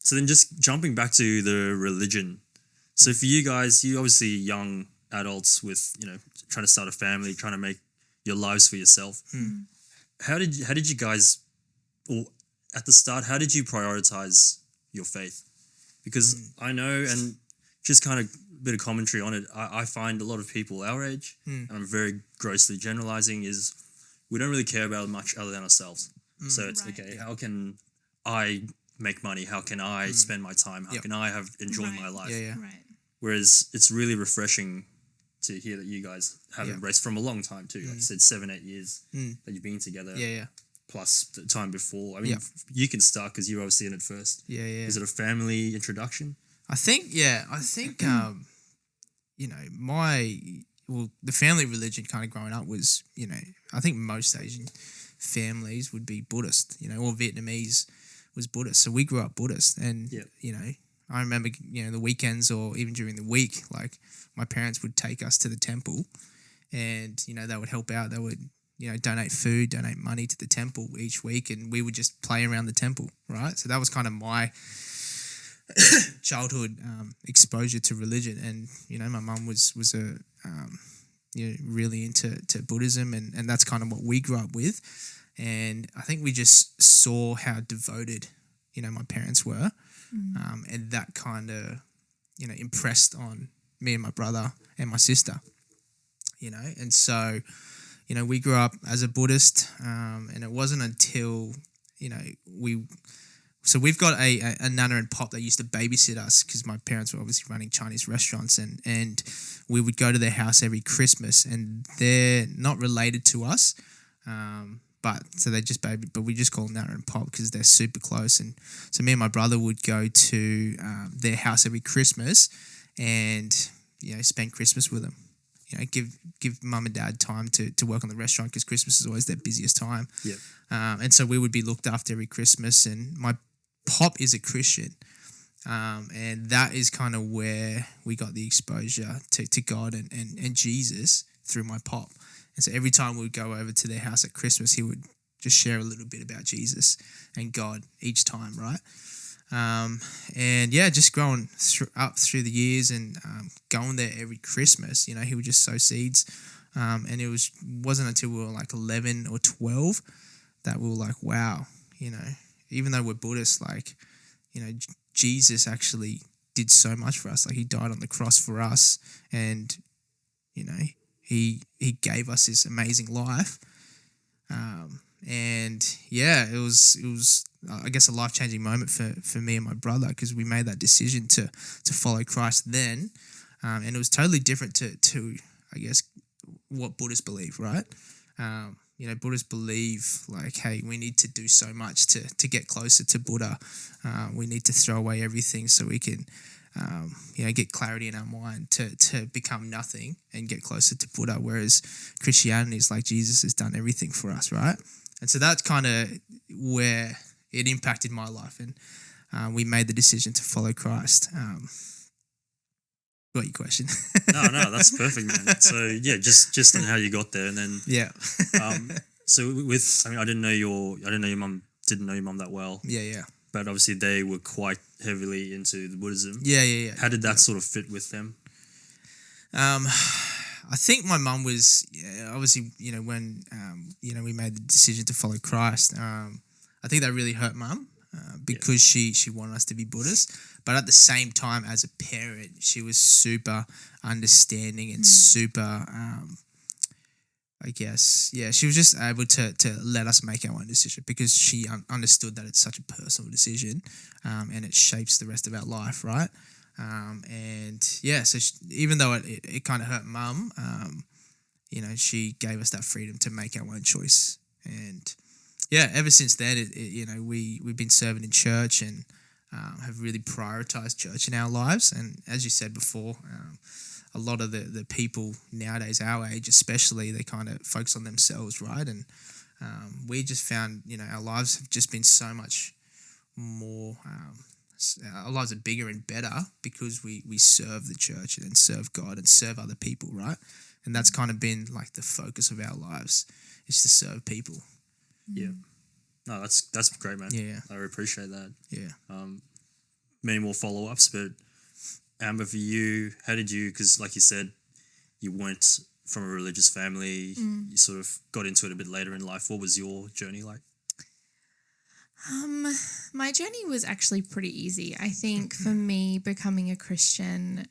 So then just jumping back to the religion. So for you guys, you obviously young adults with, trying to start a family, trying to make your lives for yourself. How did you guys, or at the start, how did you prioritize your faith? Because I know, and just kind of a bit of commentary on it, I find a lot of people our age, and I'm very grossly generalizing, is we don't really care about much other than ourselves. So it's, okay, how can I make money? How can I spend my time? How can I enjoy my life? Right. Whereas it's really refreshing to hear that you guys have embraced from a long time too. Like you said, 7-8 years that you've been together. Plus the time before. I mean, you can start because you're obviously in it first. Is it a family introduction? I think the family religion kind of growing up was, I think most Asian families would be Buddhist, or Vietnamese was Buddhist. So we grew up Buddhist, and, I remember, the weekends or even during the week, like my parents would take us to the temple and, they would help out. They would, donate food, donate money to the temple each week, and we would just play around the temple, right? So that was kind of my childhood exposure to religion. And, my mum was really into Buddhism, and that's kind of what we grew up with. And I think we just saw how devoted, my parents were. And that kind of, impressed on me and my brother and my sister, and so, we grew up as a Buddhist, and it wasn't until, we've got a nana and pop that used to babysit us because my parents were obviously running Chinese restaurants, and we would go to their house every Christmas, and they're not related to us, but we just call them Nana and Pop because they're super close. And so me and my brother would go to their house every Christmas and, spend Christmas with them. Give mum and dad time to work on the restaurant because Christmas is always their busiest time. And so we would be looked after every Christmas. And my pop is a Christian. And that is kind of where we got the exposure to God and Jesus through my pop. And so every time we would go over to their house at Christmas, he would just share a little bit about Jesus and God each time, right? Just growing up through the years and going there every Christmas, he would just sow seeds. And it wasn't until we were like 11 or 12 that we were like, wow, even though we're Buddhists, like, Jesus actually did so much for us. Like he died on the cross for us, and, he gave us this amazing life. It was I guess a life-changing moment for me and my brother because we made that decision to follow Christ then. And it was totally different to I guess, what Buddhists believe, right? Buddhists believe like, hey, we need to do so much to get closer to Buddha. We need to throw away everything so we can, get clarity in our mind to become nothing and get closer to Buddha. Whereas Christianity is like Jesus has done everything for us, right? And so that's kind of where it impacted my life, and we made the decision to follow Christ. What your question? No, that's perfect, man. So yeah, just on how you got there, and then so I didn't know your mum that well. Yeah. But obviously they were quite heavily into the Buddhism. Yeah. How did that sort of fit with them? I think my mum was obviously, when we made the decision to follow Christ. I think that really hurt mum because she wanted us to be Buddhist. But at the same time, as a parent, she was super understanding and super, she was just able to let us make our own decision because she understood that it's such a personal decision, and it shapes the rest of our life, right? So even though it kind of hurt mum, she gave us that freedom to make our own choice. And ever since then, we've been serving in church and have really prioritized church in our lives. And as you said before, a lot of the people nowadays, our age especially, they kind of focus on themselves, right? And we just found, our lives have just been so much more, our lives are bigger and better because we serve the church and serve God and serve other people, right? And that's kind of been like the focus of our lives, is to serve people. Yeah. No, that's great, man. Yeah. I really appreciate that. Yeah. many more follow-ups, but Amber, for you, how did you, because like you said, you weren't from a religious family, you sort of got into it a bit later in life. What was your journey like? My journey was actually pretty easy. I think for me, becoming a Christian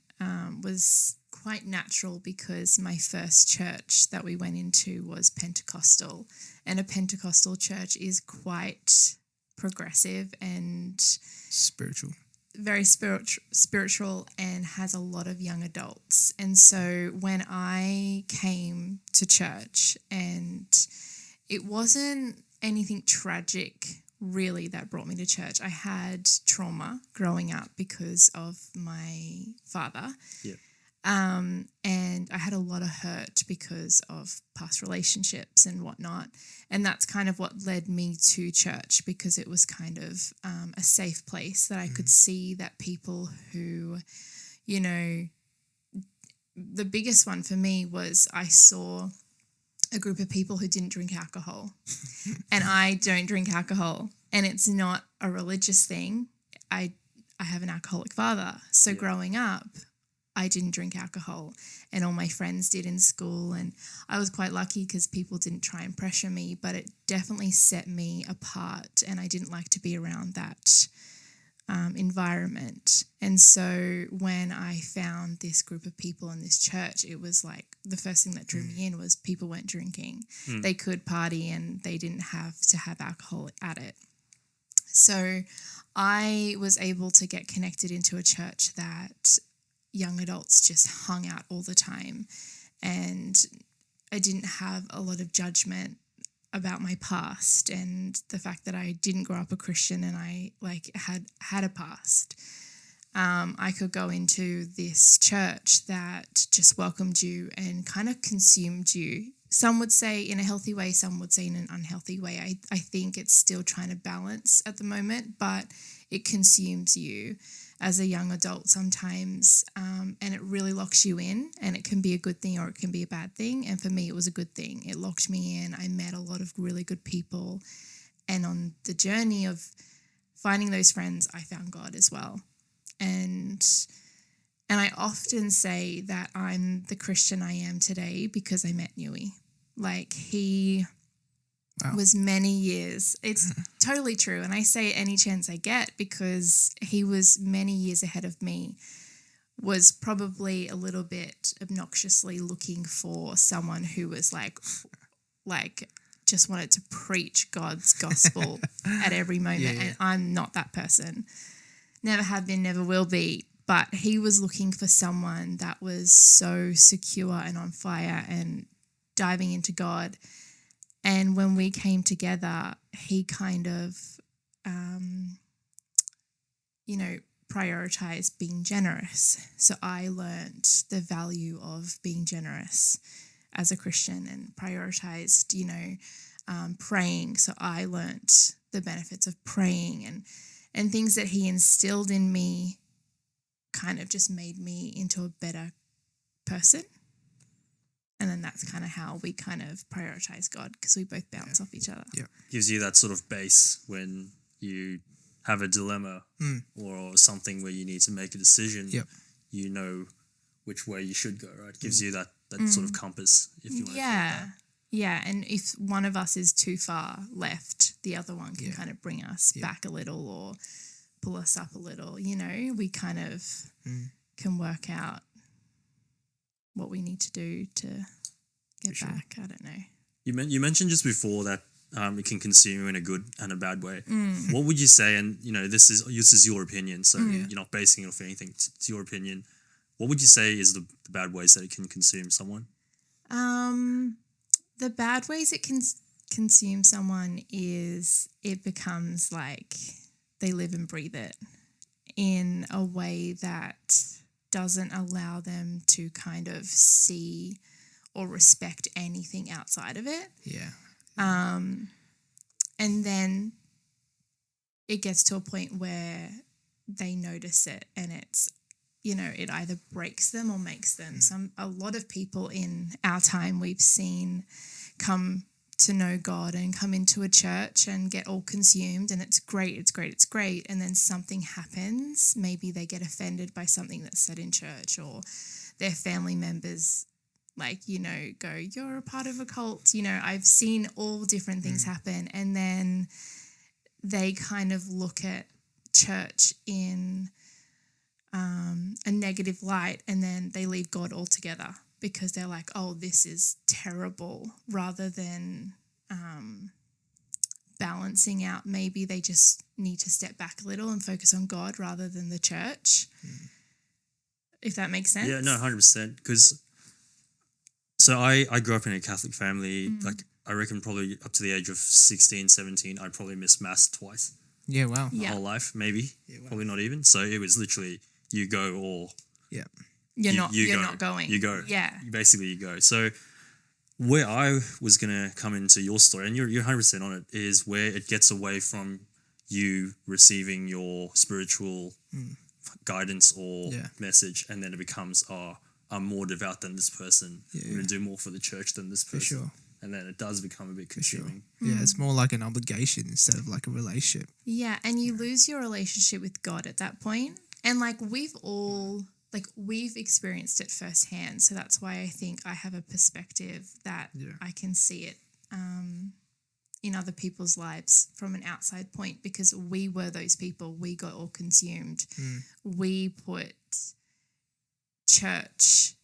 was quite natural because my first church that we went into was Pentecostal, and a Pentecostal church is quite progressive and Spiritual. very spiritual and has a lot of young adults. And so when I came to church, and it wasn't anything tragic really that brought me to church. I had trauma growing up because of my father. Yeah. And I had a lot of hurt because of past relationships and whatnot. And that's kind of what led me to church, because it was kind of a safe place that I could see that people who, you know, the biggest one for me was I saw a group of people who didn't drink alcohol. And I don't drink alcohol. And it's not a religious thing. I have an alcoholic father. So growing up, I didn't drink alcohol, and all my friends did in school. And I was quite lucky because people didn't try and pressure me, but it definitely set me apart, and I didn't like to be around that environment. And so when I found this group of people in this church, it was like the first thing that drew me in was people weren't drinking. They could party and they didn't have to have alcohol at it. So I was able to get connected into a church that young adults just hung out all the time, and I didn't have a lot of judgment about my past and the fact that I didn't grow up a Christian and I had a past. I could go into this church that just welcomed you and kind of consumed you. Some would say in a healthy way, some would say in an unhealthy way. I think it's still trying to balance at the moment, but it consumes you as a young adult sometimes, and it really locks you in, and it can be a good thing or it can be a bad thing. And for me, it was a good thing. It locked me in. I met a lot of really good people, and on the journey of finding those friends, I found God as well. And I often say that I'm the Christian I am today because I met Nui. Like, he was many years. It's totally true. And I say it any chance I get because he was many years ahead of me, was probably a little bit obnoxiously looking for someone who was like just wanted to preach God's gospel at every moment. Yeah. And I'm not that person. Never have been, never will be. But he was looking for someone that was so secure and on fire and diving into God. And when we came together, he kind of, prioritized being generous. So I learned the value of being generous as a Christian and prioritized, praying. So I learned the benefits of praying and things that he instilled in me kind of just made me into a better person. And then that's kind of how we kind of prioritize God, because we both bounce off each other. Yeah. Gives you that sort of base when you have a dilemma or something where you need to make a decision. Yep. You know which way you should go, right? Gives you that sort of compass, if you want to call it that. Yeah, and if one of us is too far left, the other one can kind of bring us back a little or pull us up a little. We kind of can work out what we need to do to get back. I don't know. You mentioned just before that it can consume you in a good and a bad way. What would you say? And this is your opinion, so you're not basing it off anything. It's your opinion. What would you say is the bad ways that it can consume someone? The bad ways it can consume someone is it becomes like they live and breathe it in a way that doesn't allow them to kind of see or respect anything outside of it. Yeah. And then it gets to a point where they notice it and it's, it either breaks them or makes them. A lot of people in our time we've seen come to know God and come into a church and get all consumed, and it's great, and then something happens. Maybe they get offended by something that's said in church, or their family members go, you're a part of a cult. I've seen all different things happen, and then they kind of look at church in a negative light, and then they leave God altogether because they're like, oh, this is terrible, rather than balancing out. Maybe they just need to step back a little and focus on God rather than the church, if that makes sense. Yeah, no, 100%. Because so I grew up in a Catholic family. Like, I reckon probably up to the age of 16, 17, I probably missed Mass twice. Yeah, wow. My whole life, maybe. Yeah, wow. Probably not even. So it was literally you go or you're not go. going. You go. Yeah. Basically, you go. So where I was going to come into your story, and you're 100% on it, is where it gets away from you receiving your spiritual guidance or message, and then it becomes, I'm more devout than this person. I'm going to do more for the church than this person. For sure. And then it does become a bit consuming. Sure. Yeah, it's more like an obligation instead of like a relationship. Yeah, and you lose your relationship with God at that point. And we've experienced it firsthand. So that's why I think I have a perspective that I can see it in other people's lives from an outside point, because we were those people. We got all consumed. We put church,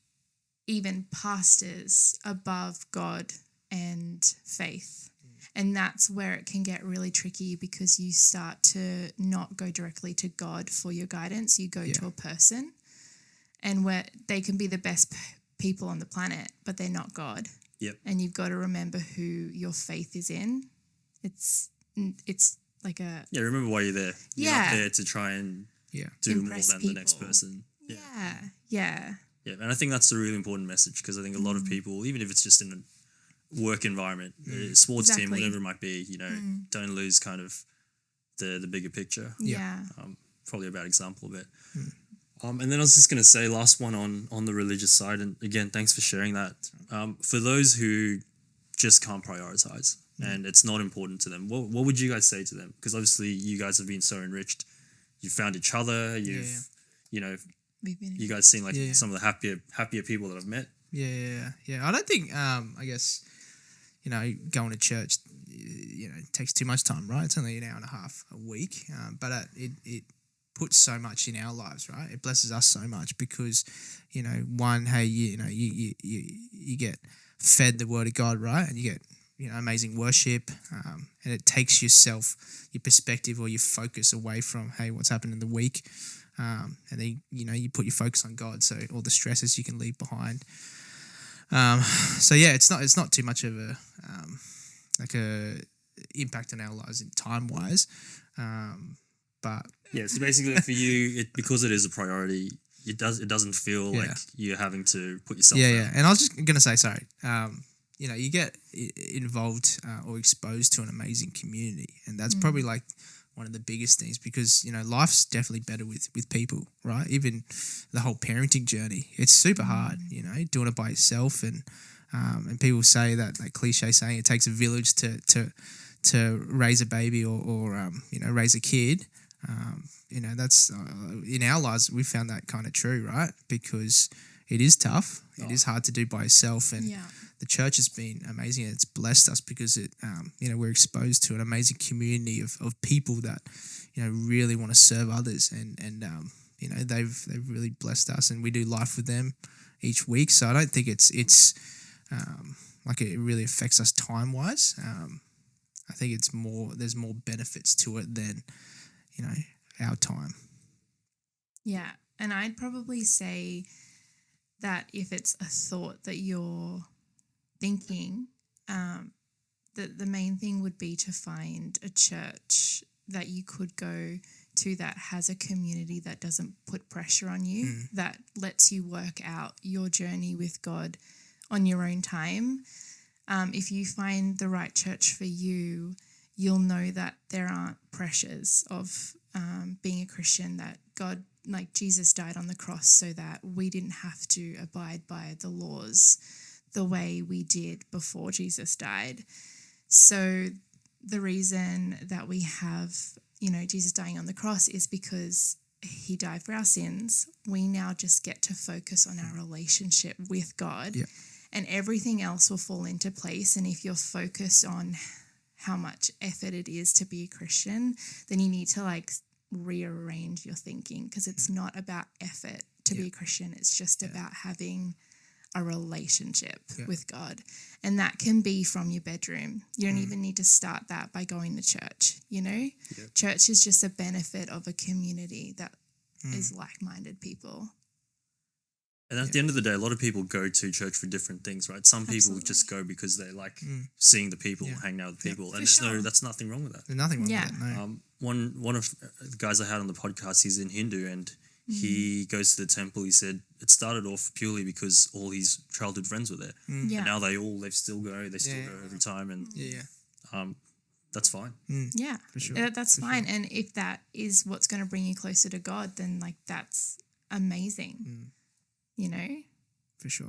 even pastors, above God and faith. And that's where it can get really tricky, because you start to not go directly to God for your guidance. You go to a person, and where they can be the best people on the planet, but they're not God. Yep. And you've got to remember who your faith is in. It's like a... Yeah, remember why you're there. You're not there to try and do impress more than people. the next person. Yeah. Yeah, and I think that's a really important message, because I think a lot of people, even if it's just in a work environment, sports team, whatever it might be, don't lose kind of the bigger picture. Yeah. Probably a bad example of it. And then I was just going to say, last one on the religious side, and again, thanks for sharing that. For those who just can't prioritize and it's not important to them, what would you guys say to them? Because obviously you guys have been so enriched. You've found each other. You've, you guys seem like some of the happier people that I've met. Yeah. I don't think, I guess, going to church, takes too much time, right? It's only an hour and a half a week, but it puts so much in our lives, right? It blesses us so much because, one, hey, you get fed the word of God, right? And you get, amazing worship, and it takes your perspective or your focus away from, hey, what's happened in the week, and then, you put your focus on God, so all the stresses you can leave behind. It's not too much of a impact on our lives in time wise, but so basically for you, because it is a priority, it doesn't feel like you're having to put yourself out. And I was just gonna say, sorry, you get involved or exposed to an amazing community, and that's probably like one of the biggest things, because life's definitely better with people, right? Even the whole parenting journey, it's super hard, doing it by yourself, and people say that cliche saying, it takes a village to raise a baby or raise a kid. That's in our lives we've found that kind of true, right? Because it is tough. It is hard to do by yourself, and the church has been amazing. It's blessed us because it, we're exposed to an amazing community of people that, really want to serve others, and they've really blessed us, and we do life with them each week. So I don't think it's like it really affects us time wise. I think there's more benefits to it than, our time. Yeah, and I'd probably say that if it's a thought that you're thinking, that the main thing would be to find a church that you could go to that has a community that doesn't put pressure on you, that lets you work out your journey with God on your own time. If you find the right church for you, you'll know that there aren't pressures of being a Christian, that God, like Jesus died on the cross so that we didn't have to abide by the laws the way we did before Jesus died. So the reason that we have, Jesus dying on the cross is because he died for our sins. We now just get to focus on our relationship with God, and everything else will fall into place. And if you're focused on how much effort it is to be a Christian, then you need to rearrange your thinking, because it's not about effort to be a Christian. It's just about having a relationship with God. And that can be from your bedroom. You don't even need to start that by going to church, Church is just a benefit of a community that is like-minded people. And at the end of the day, a lot of people go to church for different things, right? Some people just go because they like seeing the people, hanging out with people, and that's nothing wrong with that. There's nothing wrong with that. No. One of the guys I had on the podcast, he's in Hindu, and he goes to the temple. He said it started off purely because all his childhood friends were there, and now they still go. They still go every time, and that's fine. Yeah, for sure. That's fine. And if that is what's going to bring you closer to God, then that's amazing. For sure.